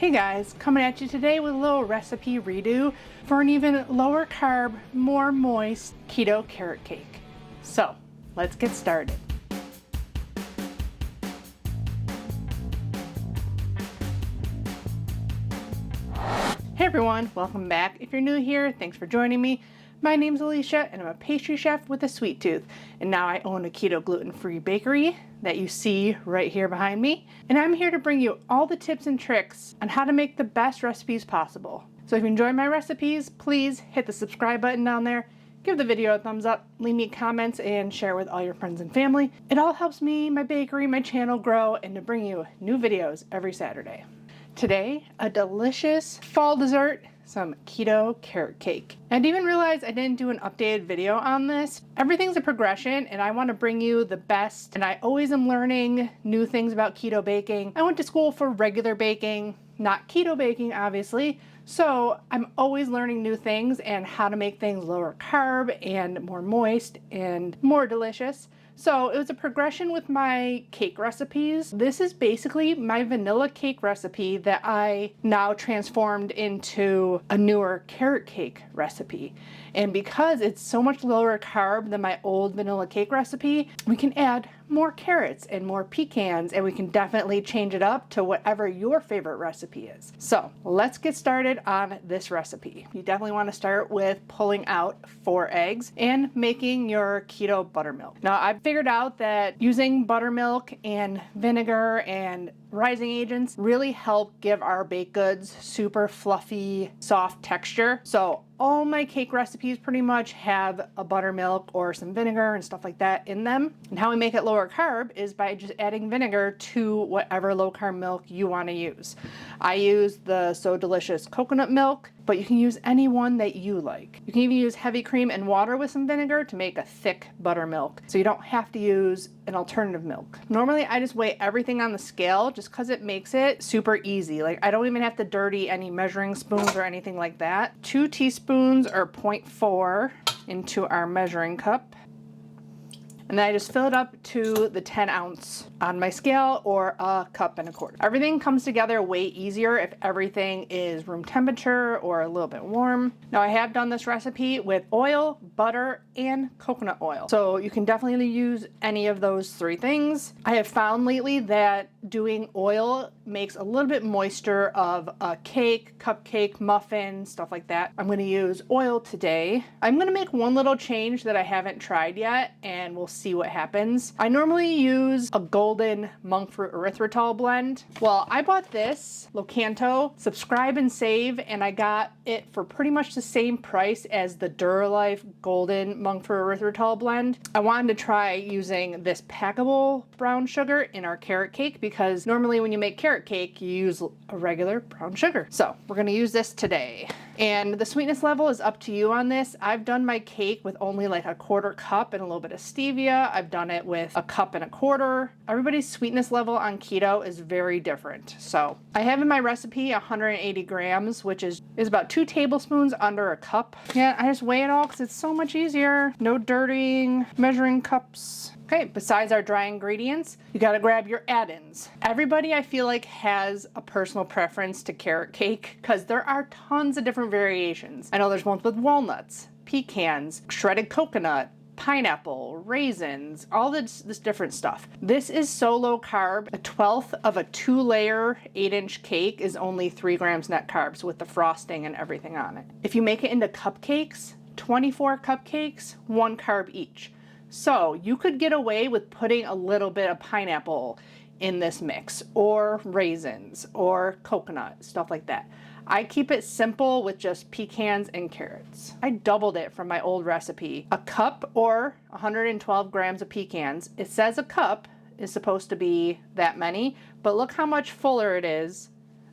Hey guys, coming at you today with a little recipe redo for an even lower carb, more moist keto carrot cake. So let's get started. Hey everyone, welcome back. If you're new here, thanks for joining me. My name's Alicia and I'm a pastry chef with a sweet tooth. And now I own a keto gluten-free bakery that you see right here behind me. And I'm here to bring you all the tips and tricks on how to make the best recipes possible. So if you enjoy my recipes, please hit the subscribe button down there, give the video a thumbs up, leave me comments, and share with all your friends and family. It all helps me, my bakery, my channel grow, and to bring you new videos every Saturday. Today, a delicious fall dessert, some keto carrot cake. I didn't even realize I didn't do an updated video on this. Everything's a progression and I want to bring you the best, and I always am learning new things about keto baking. I went to school for regular baking, not keto baking obviously, so I'm always learning new things and how to make things lower carb and more moist and more delicious. So it was a progression with my cake recipes. This is basically my vanilla cake recipe that I now transformed into a newer carrot cake recipe. And because it's so much lower carb than my old vanilla cake recipe, we can add more carrots and more pecans, and we can definitely change it up to whatever your favorite recipe is. So let's get started on this recipe. You definitely want to start with pulling out 4 eggs and making your keto buttermilk. Now I've figured out that using buttermilk and vinegar and rising agents really help give our baked goods super fluffy, soft texture. So all my cake recipes pretty much have a buttermilk or some vinegar and stuff like that in them. And how we make it lower carb is by just adding vinegar to whatever low carb milk you want to use. I use the So Delicious coconut milk, but you can use any one that you like. You can even use heavy cream and water with some vinegar to make a thick buttermilk, so you don't have to use an alternative milk. Normally I just weigh everything on the scale just because it makes it super easy. Like I don't even have to dirty any measuring spoons or anything like that. 2 teaspoons or 0.4 into our measuring cup. And then I just fill it up to the 10 ounce on my scale, or a cup and a quarter. Everything comes together way easier if everything is room temperature or a little bit warm. Now I have done this recipe with oil, butter, and coconut oil. So you can definitely use any of those 3 things. I have found lately that doing oil makes a little bit moisture of a cake, cupcake, muffin, stuff like that. I'm gonna use oil today. I'm gonna make one little change that I haven't tried yet, and we'll see what happens. I normally use a golden monk fruit erythritol blend. Well, I bought this Locanto subscribe and save, and I got it for pretty much the same price as the Duralife golden monk fruit erythritol blend. I wanted to try using this packable brown sugar in our carrot cake because normally when you make carrot cake you use a regular brown sugar. So we're going to use this today. And the sweetness level is up to you on this. I've done my cake with only like a 1/4 cup and a little bit of stevia. I've done it with a 1 1/4 cups. Everybody's sweetness level on keto is very different. So I have in my recipe 180 grams, which is about 2 tablespoons under a cup. Yeah, I just weigh it all because it's so much easier. No dirtying, measuring cups. Okay, besides our dry ingredients, you gotta grab your add-ins. Everybody I feel like has a personal preference to carrot cake because there are tons of different variations. I know there's ones with walnuts, pecans, shredded coconut, pineapple, raisins, all this different stuff. This is so low carb. 1/12 of a 2-layer 8-inch cake is only 3 grams net carbs with the frosting and everything on it. If you make it into cupcakes, 24 cupcakes, 1 carb each. So you could get away with putting a little bit of pineapple in this mix, or raisins, or coconut, stuff like that. I keep it simple with just pecans and carrots. I doubled it from my old recipe. A cup or 112 grams of pecans. It says a cup is supposed to be that many, but look how much fuller it is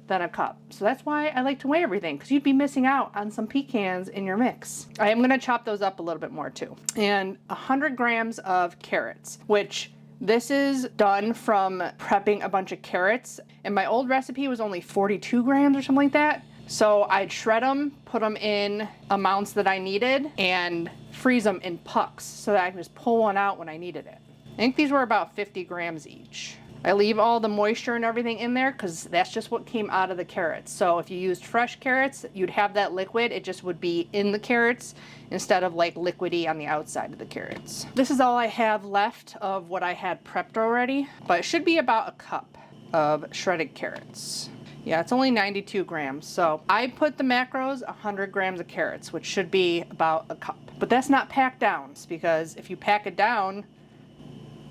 than a cup. So that's why I like to weigh everything, because you'd be missing out on some pecans in your mix. I am going to chop those up a little bit more too. And 100 grams of carrots, which this is done from prepping a bunch of carrots. And my old recipe was only 42 grams or something like that. So I'd shred them, put them in amounts that I needed, and freeze them in pucks so that I can just pull one out when I needed it. I think these were about 50 grams each. I leave all the moisture and everything in there because that's just what came out of the carrots. So if you used fresh carrots, you'd have that liquid. It just would be in the carrots instead of like liquidy on the outside of the carrots. This is all I have left of what I had prepped already, but it should be about a cup of shredded carrots. Yeah, it's only 92 grams. So I put the macros 100 grams of carrots, which should be about a cup. But that's not packed down, because if you pack it down,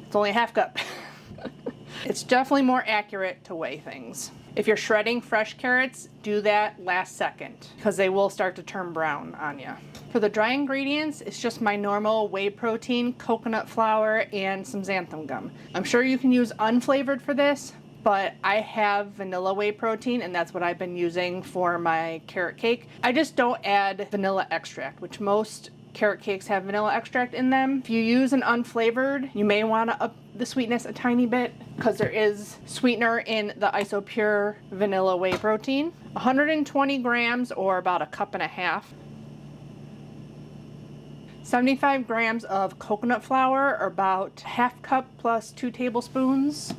it's only a half cup. It's definitely more accurate to weigh things. If you're shredding fresh carrots, do that last second because they will start to turn brown on you. For the dry ingredients, it's just my normal whey protein, coconut flour, and some xanthan gum. I'm sure you can use unflavored for this, but I have vanilla whey protein and that's what I've been using for my carrot cake. I just don't add vanilla extract, which most carrot cakes have vanilla extract in them. If you use an unflavored, you may want to up the sweetness a tiny bit because there is sweetener in the Isopure vanilla whey protein. 120 grams or about a cup and a half. 75 grams of coconut flour or about half cup plus 2 tablespoons.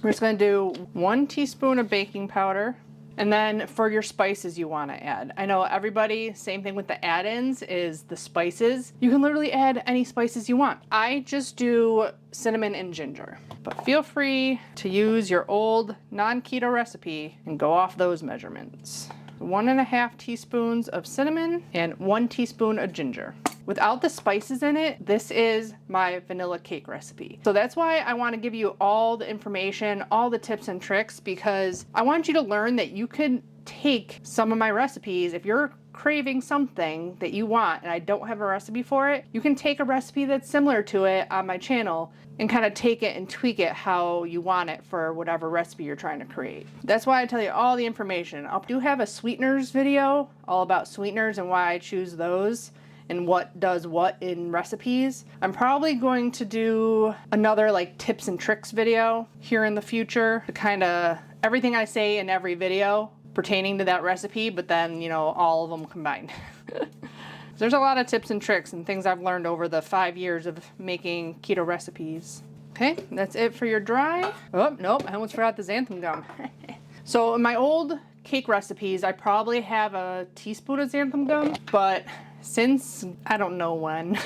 We're just going to do 1 teaspoon of baking powder. And then for your spices you want to add. I know everybody, same thing with the add-ins, is the spices. You can literally add any spices you want. I just do cinnamon and ginger. But feel free to use your old non-keto recipe and go off those measurements. 1.5 teaspoons of cinnamon and 1 teaspoon of ginger. Without the spices in it, this is my vanilla cake recipe. So that's why I want to give you all the information, all the tips and tricks, because I want you to learn that you can take some of my recipes. If you're craving something that you want and I don't have a recipe for it, you can take a recipe that's similar to it on my channel and kind of take it and tweak it how you want it for whatever recipe you're trying to create. That's why I tell you all the information. I do have a sweeteners video all about sweeteners and why I choose those and what does what in recipes. I'm probably going to do another like tips and tricks video here in the future to kind of everything I say in every video pertaining to that recipe, but then, you know, all of them combined. There's a lot of tips and tricks and things I've learned over the 5 years of making keto recipes. Okay, that's it for your dry. Oh, nope, I almost forgot the xanthan gum. So in my old cake recipes, I probably have a teaspoon of xanthan gum, but since I don't know when,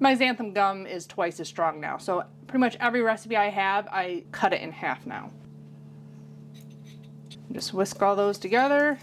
my xanthan gum is twice as strong now. So pretty much every recipe I have, I cut it in half now. Just whisk all those together.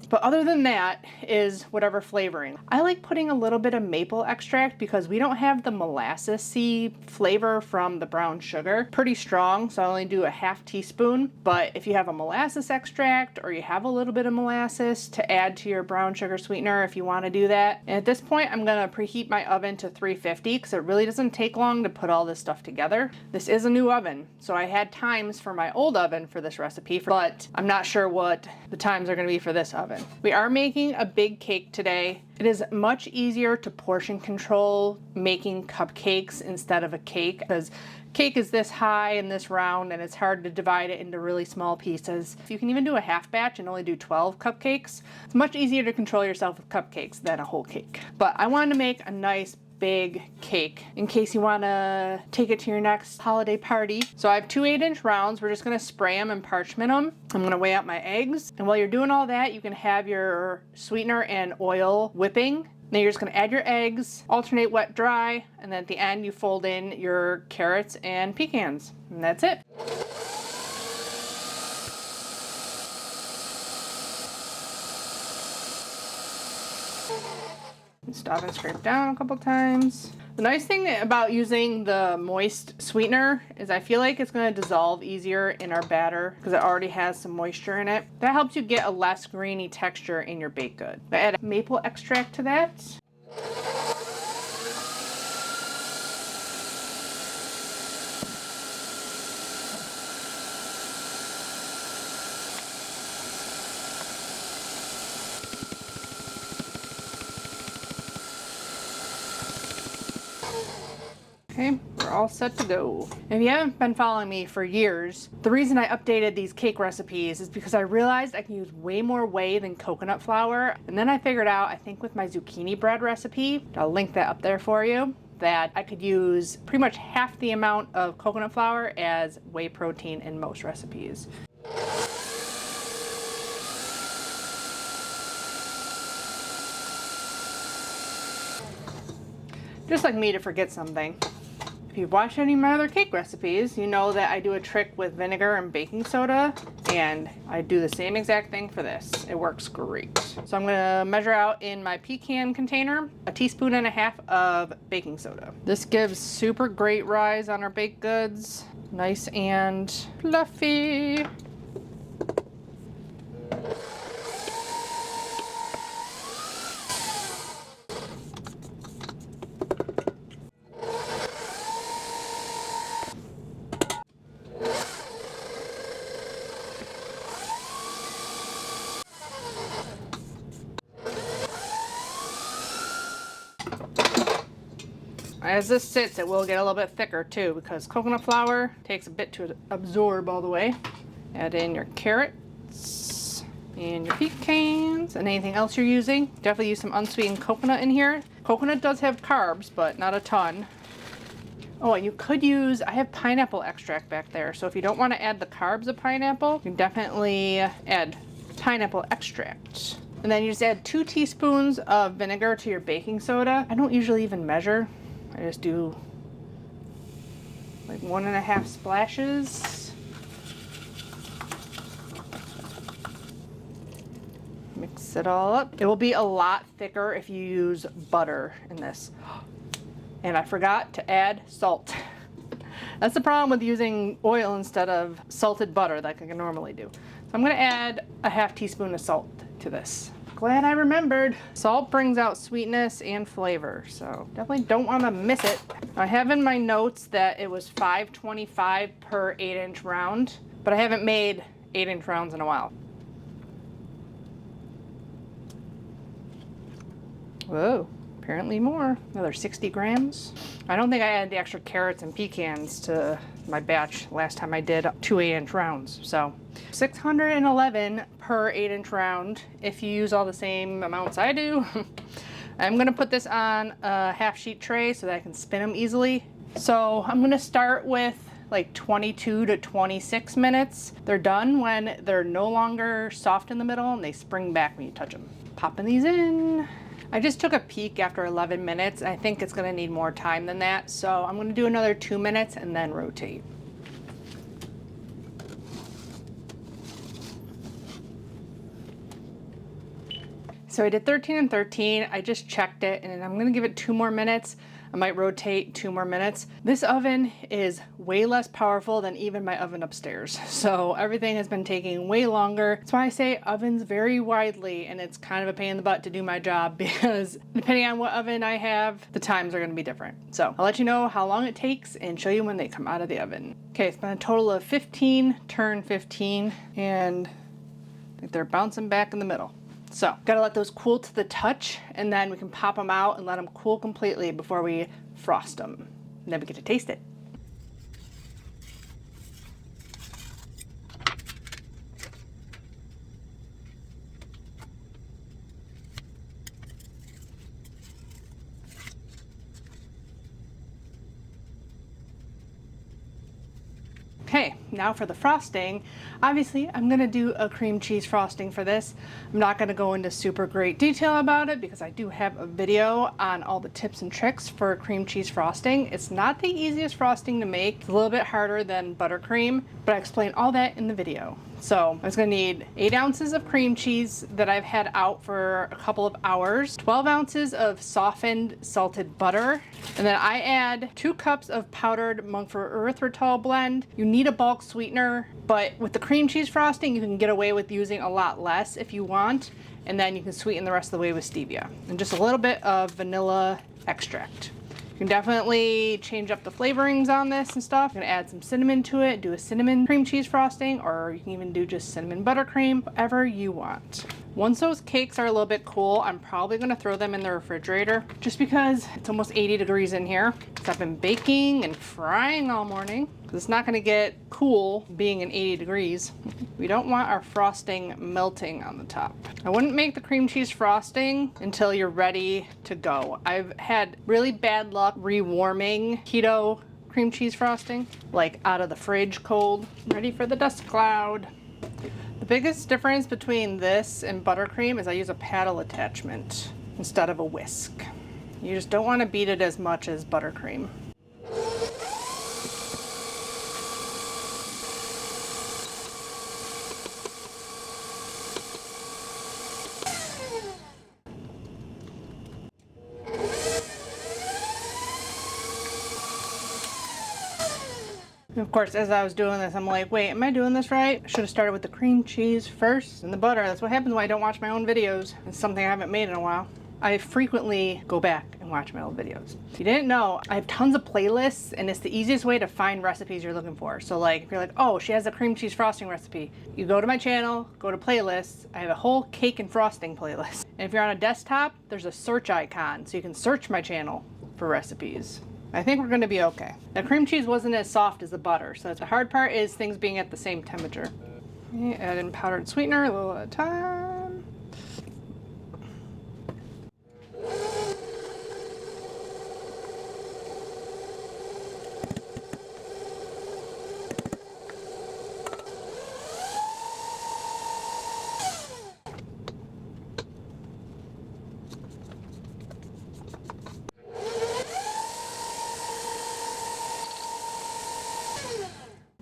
But other than that is whatever flavoring. I like putting a little bit of maple extract because we don't have the molasses-y flavor from the brown sugar. Pretty strong, so I only do a half teaspoon. But if you have a molasses extract or you have a little bit of molasses to add to your brown sugar sweetener if you want to do that. And at this point, I'm going to preheat my oven to 350 because it really doesn't take long to put all this stuff together. This is a new oven, so I had times for my old oven for this recipe, but I'm not sure what the times are going to be for this oven. We are making a big cake today. It is much easier to portion control making cupcakes instead of a cake because cake is this high and this round and it's hard to divide it into really small pieces. If you can even do a half batch and only do 12 cupcakes, it's much easier to control yourself with cupcakes than a whole cake. But I wanted to make a nice big cake in case you want to take it to your next holiday party. So I have 2 8-inch rounds. We're just going to spray them and parchment them. I'm going to weigh out my eggs. And while you're doing all that, you can have your sweetener and oil whipping. Then you're just going to add your eggs, alternate wet, dry, and then at the end you fold in your carrots and pecans. And that's it. Stop and scrape down a couple times. The nice thing about using the moist sweetener is I feel like it's going to dissolve easier in our batter because it already has some moisture in it. That helps you get a less grainy texture in your baked good. I add maple extract to that. Okay, we're all set to go. If you haven't been following me for years, the reason I updated these cake recipes is because I realized I can use way more whey than coconut flour. And then I figured out, I think with my zucchini bread recipe, I'll link that up there for you, that I could use pretty much half the amount of coconut flour as whey protein in most recipes. Just like me to forget something. If you've watched any of my other cake recipes, you know that I do a trick with vinegar and baking soda, and I do the same exact thing for this. It works great. So I'm gonna measure out in my pecan container 1.5 teaspoons of baking soda. This gives super great rise on our baked goods. Nice and fluffy. As this sits, it will get a little bit thicker too because coconut flour takes a bit to absorb all the way. Add in your carrots and your pecans and anything else you're using. Definitely use some unsweetened coconut in here. Coconut does have carbs, but not a ton. Oh, and you could use, I have pineapple extract back there. So if you don't want to add the carbs of pineapple, you can definitely add pineapple extract. And then you just add 2 teaspoons of vinegar to your baking soda. I don't usually even measure. I just do like 1.5 splashes. Mix it all up. It will be a lot thicker if you use butter in this. And I forgot to add salt. That's the problem with using oil instead of salted butter like I can normally do. So I'm gonna add 1/2 teaspoon of salt to this. Glad I remembered. Salt brings out sweetness and flavor, so definitely don't want to miss it. I have in my notes that it was $5.25 per 8-inch round, but I haven't made 8-inch rounds in a while. Whoa, apparently more. Another 60 grams. I don't think I added the extra carrots and pecans to my batch last time I did 2 8-inch rounds. So 611 per 8-inch round if you use all the same amounts I do. I'm gonna put this on a half-sheet tray so that I can spin them easily. So I'm gonna start with like 22 to 26 minutes. They're done when they're no longer soft in the middle and they spring back when you touch them. Popping these in. I just took a peek after 11 minutes. I think it's gonna need more time than that. So I'm gonna do another 2 minutes and then rotate. So I did 13 and 13. I just checked it and I'm gonna give it 2 more minutes. I might rotate 2 more minutes. This oven is way less powerful than even my oven upstairs. So everything has been taking way longer. That's why I say ovens vary widely, and it's kind of a pain in the butt to do my job because depending on what oven I have, the times are gonna be different. So I'll let you know how long it takes and show you when they come out of the oven. Okay, it's been a total of 15, turn 15, and I think they're bouncing back in the middle. So, gotta let those cool to the touch, and then we can pop them out and let them cool completely before we frost them. And then we get to taste it. Okay, now for the frosting. Obviously, I'm gonna do a cream cheese frosting for this. I'm not gonna go into super great detail about it because I do have a video on all the tips and tricks for cream cheese frosting. It's not the easiest frosting to make. It's a little bit harder than buttercream, but I explain all that in the video. So I'm just gonna need 8 ounces of cream cheese that I've had out for a couple of hours, 12 ounces of softened salted butter, and then I add 2 cups of powdered Brown Erythritol blend. You need a bulk sweetener, but with the cream cheese frosting, you can get away with using a lot less if you want, and then you can sweeten the rest of the way with stevia and just a little bit of vanilla extract. You can definitely change up the flavorings on this and stuff. You can add some cinnamon to it, do a cinnamon cream cheese frosting, or you can even do just cinnamon buttercream, whatever you want. Once those cakes are a little bit cool, I'm probably gonna throw them in the refrigerator just because it's almost 80 degrees in here. Because I've been baking and frying all morning. because it's not going to get cool being in 80 degrees. We don't want our frosting melting on the top. I wouldn't make the cream cheese frosting until you're ready to go. I've had really bad luck rewarming keto cream cheese frosting, like out of the fridge cold. Ready for the dust cloud. The biggest difference between this and buttercream is I use a paddle attachment instead of a whisk. You just don't want to beat it as much as buttercream. Of course, as I was doing this, I'm like, wait, am I doing this right? I should have started with the cream cheese first and the butter. That's what happens when I don't watch my own videos. It's something I haven't made in a while. I frequently go back and watch my old videos. If you didn't know, I have tons of playlists, and it's the easiest way to find recipes you're looking for. So like, if you're like, oh, she has a cream cheese frosting recipe, you go to my channel, go to playlists. I have a whole cake and frosting playlist. And if you're on a desktop, there's a search icon, so you can search my channel for recipes. I think we're gonna be okay. The cream cheese wasn't as soft as the butter, so the hard part is things being at the same temperature. Add in powdered sweetener a little at a time.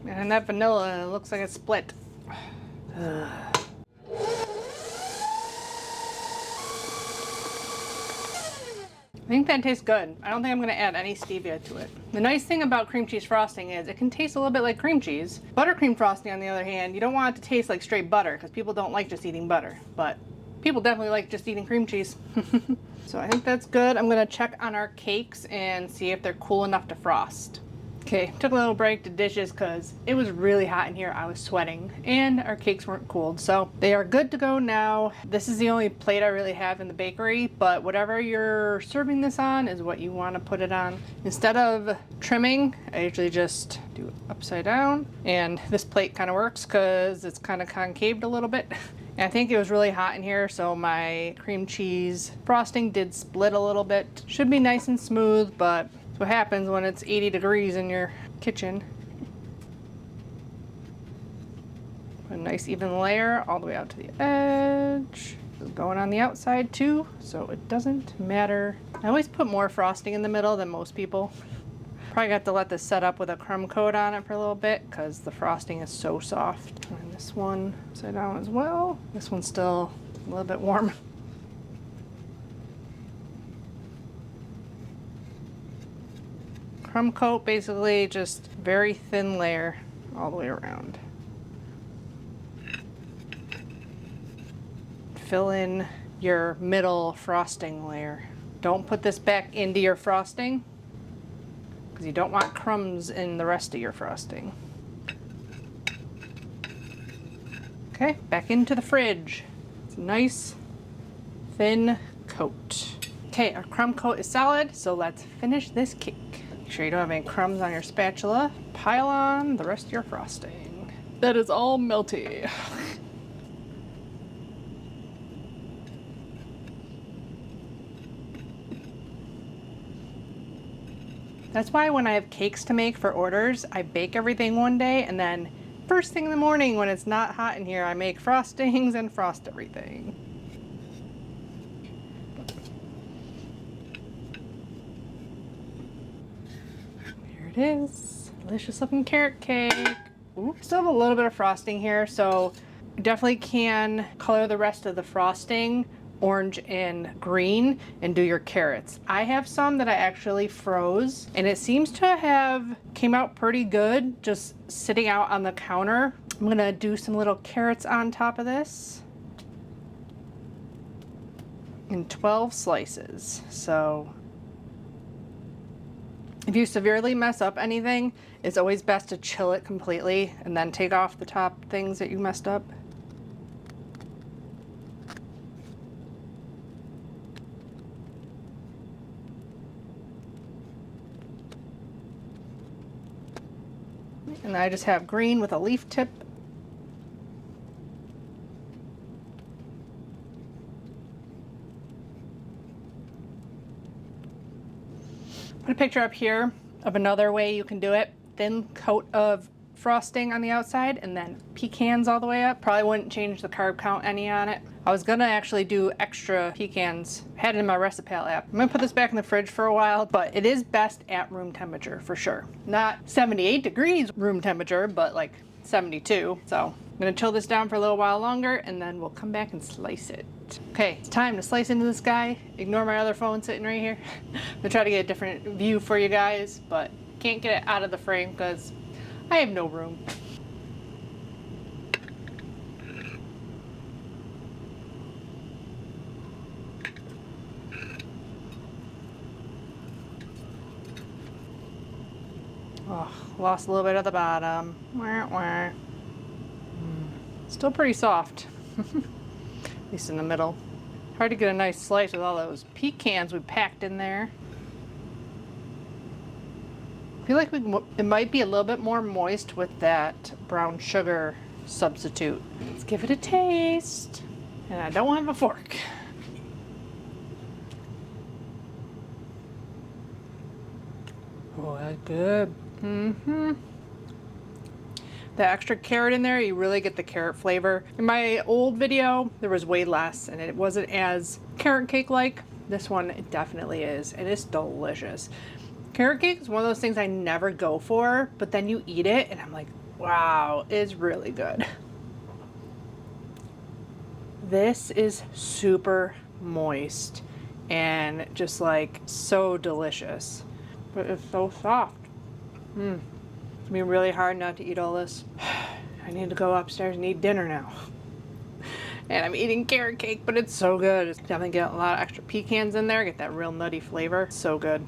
And that vanilla looks like it's split. I think that tastes good. I don't think I'm gonna add any stevia to it. The nice thing about cream cheese frosting is it can taste a little bit like cream cheese. Buttercream frosting, on the other hand, you don't want it to taste like straight butter because people don't like just eating butter, but people definitely like just eating cream cheese. So I think that's good. I'm gonna check on our cakes and see if they're cool enough to frost. Okay, took a little break to dishes because it was really hot in here. I was sweating and our cakes weren't cooled. So they are good to go now. This is the only plate I really have in the bakery, but whatever you're serving this on is what you want to put it on. Instead of trimming, I usually just do it upside down. And this plate kind of works because it's kind of concaved a little bit. And I think it was really hot in here, so my cream cheese frosting did split a little bit. Should be nice and smooth, but that's what happens when it's 80 degrees in your kitchen. Put a nice even layer all the way out to the edge. Going on the outside too, so it doesn't matter. I always put more frosting in the middle than most people. Probably got to let this set up with a crumb coat on it for a little bit because the frosting is so soft. And this one upside down as well. This one's still a little bit warm. Crumb coat, basically just very thin layer all the way around. Fill in your middle frosting layer. Don't put this back into your frosting because you don't want crumbs in the rest of your frosting. Okay, back into the fridge. It's a nice thin coat. Okay, our crumb coat is solid, so let's finish this cake. Make sure you don't have any crumbs on your spatula. Pile on the rest of your frosting. That is all melty. That's why when I have cakes to make for orders, I bake everything one day and then first thing in the morning when it's not hot in here, I make frostings and frost everything. It is delicious looking carrot cake. Ooh, still have a little bit of frosting here, so you definitely can color the rest of the frosting orange and green and do your carrots. I have some that I actually froze and it seems to have came out pretty good just sitting out on the counter. I'm gonna do some little carrots on top of this in 12 slices. So if you severely mess up anything, it's always best to chill it completely and then take off the top things that you messed up. And I just have green with a leaf tip. Put a picture up here of another way you can do it. Thin coat of frosting on the outside and then pecans all the way up. Probably wouldn't change the carb count any on it. I was gonna actually do extra pecans. I had it in my recipe app. I'm gonna put this back in the fridge for a while, but it is best at room temperature for sure. Not 78 degrees room temperature, but like 72. So I'm gonna chill this down for a little while longer and then we'll come back and slice it. Okay, it's time to slice into this guy. Ignore my other phone sitting right here. I'm gonna try to get a different view for you guys, but can't get it out of the frame because I have no room. Oh, lost a little bit at the bottom. Wah, wah. Still pretty soft. At least in the middle. Hard to get a nice slice with all those pecans we packed in there. I feel like it might be a little bit more moist with that brown sugar substitute. Let's give it a taste. And I don't have a fork. Oh, that's good. The extra carrot in there, you really get the carrot flavor. In my old video, there was way less and it wasn't as carrot cake-like. This one, it definitely is, and it's delicious. Carrot cake is one of those things I never go for, but then you eat it and I'm like, wow, it's really good. This is super moist and just like so delicious, but it's so soft. It's gonna be really hard not to eat all this. I need to go upstairs and eat dinner now. And I'm eating carrot cake, but it's so good. It's definitely get a lot of extra pecans in there, get that real nutty flavor. So good.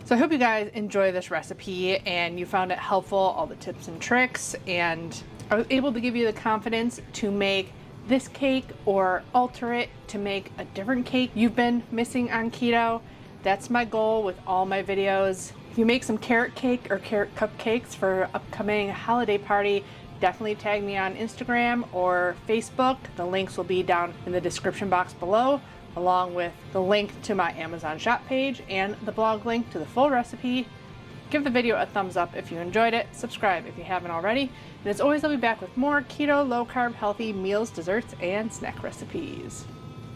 So I hope you guys enjoy this recipe and you found it helpful, all the tips and tricks, and I was able to give you the confidence to make this cake or alter it to make a different cake you've been missing on keto. That's my goal with all my videos. If you make some carrot cake or carrot cupcakes for upcoming holiday party, definitely tag me on Instagram or Facebook. The links will be down in the description box below, along with the link to my Amazon shop page and the blog link to the full recipe. Give the video a thumbs up if you enjoyed it, subscribe if you haven't already, and as always I'll be back with more keto, low carb, healthy meals, desserts, and snack recipes.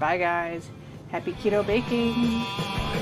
Bye guys, happy keto baking!